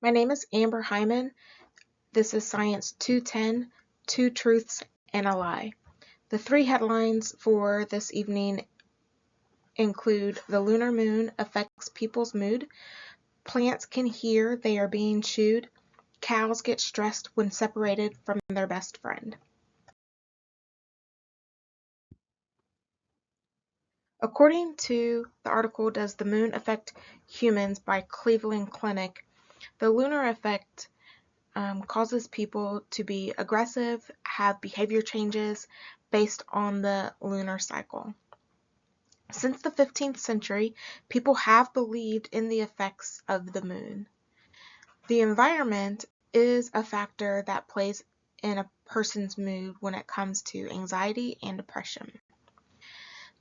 My name is Amber Hyman. This is Science 210, Two Truths and a Lie. The three headlines for this evening include the lunar moon affects people's mood, plants can hear they are being chewed, cows get stressed when separated from their best friend. According to the article, Does the Moon Affect Humans by Cleveland Clinic, the lunar effect causes people to be aggressive, have behavior changes based on the lunar cycle. Since the 15th century, people have believed in the effects of the moon. The environment is a factor that plays in a person's mood when it comes to anxiety and depression.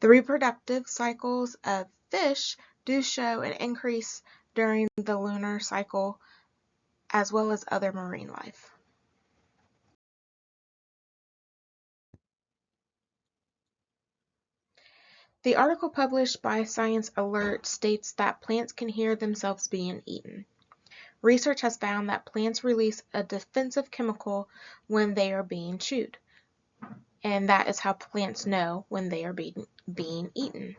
The reproductive cycles of fish do show an increase during the lunar cycle, as well as other marine life. The article published by Science Alert states that plants can hear themselves being eaten. Research has found that plants release a defensive chemical when they are being chewed, and that is how plants know when they are being eaten.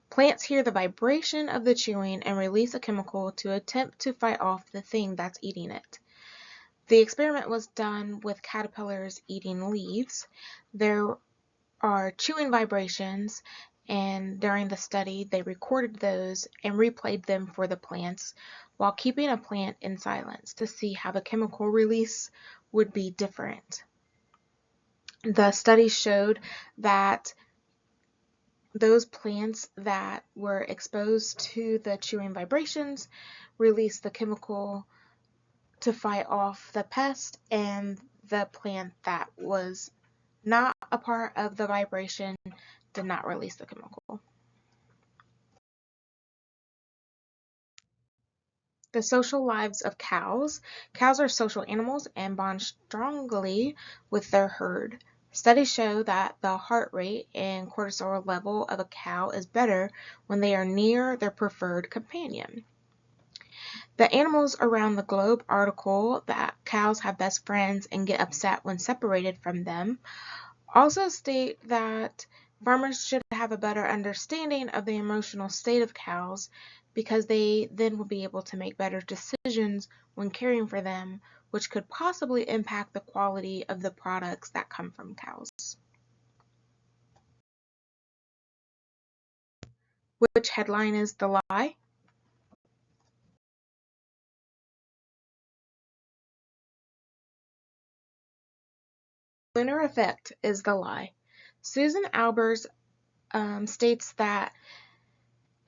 Plants hear the vibration of the chewing and release a chemical to attempt to fight off the thing that's eating it. The experiment was done with caterpillars eating leaves. There are chewing vibrations, and during the study they recorded those and replayed them for the plants while keeping a plant in silence to see how the chemical release would be different. The study showed that those plants that were exposed to the chewing vibrations released the chemical to fight off the pest, and the plant that was not a part of the vibration did not release the chemical. The social lives of cows. Cows are social animals and bond strongly with their herd. Studies show that the heart rate and cortisol level of a cow is better when they are near their preferred companion. The Animals Around the Globe article that cows have best friends and get upset when separated from them also state that farmers should have a better understanding of the emotional state of cows because they then will be able to make better decisions when caring for them, which could possibly impact the quality of the products that come from cows. Which headline is the lie? Lunar effect is the lie. Susan Albers states that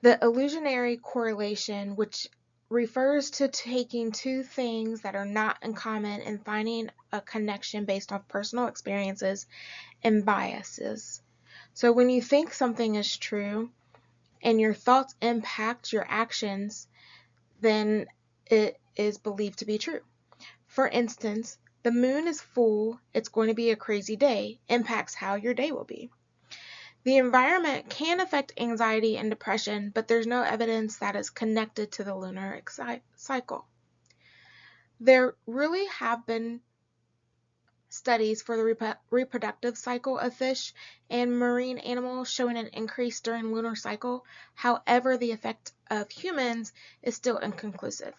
the illusionary correlation, which refers to taking two things that are not in common and finding a connection based off personal experiences and biases. So when you think something is true and your thoughts impact your actions, then it is believed to be true. For instance, the moon is full, it's going to be a crazy day, impacts how your day will be. The environment can affect anxiety and depression, but there's no evidence that is connected to the lunar cycle. There really have been studies for the reproductive cycle of fish and marine animals showing an increase during lunar cycle. However, the effect of humans is still inconclusive.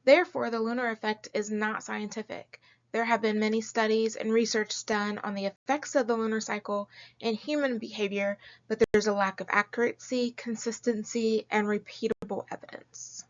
Therefore, the lunar effect is not scientific. There have been many studies and research done on the effects of the lunar cycle in human behavior, but there's a lack of accuracy, consistency, and repeatable evidence.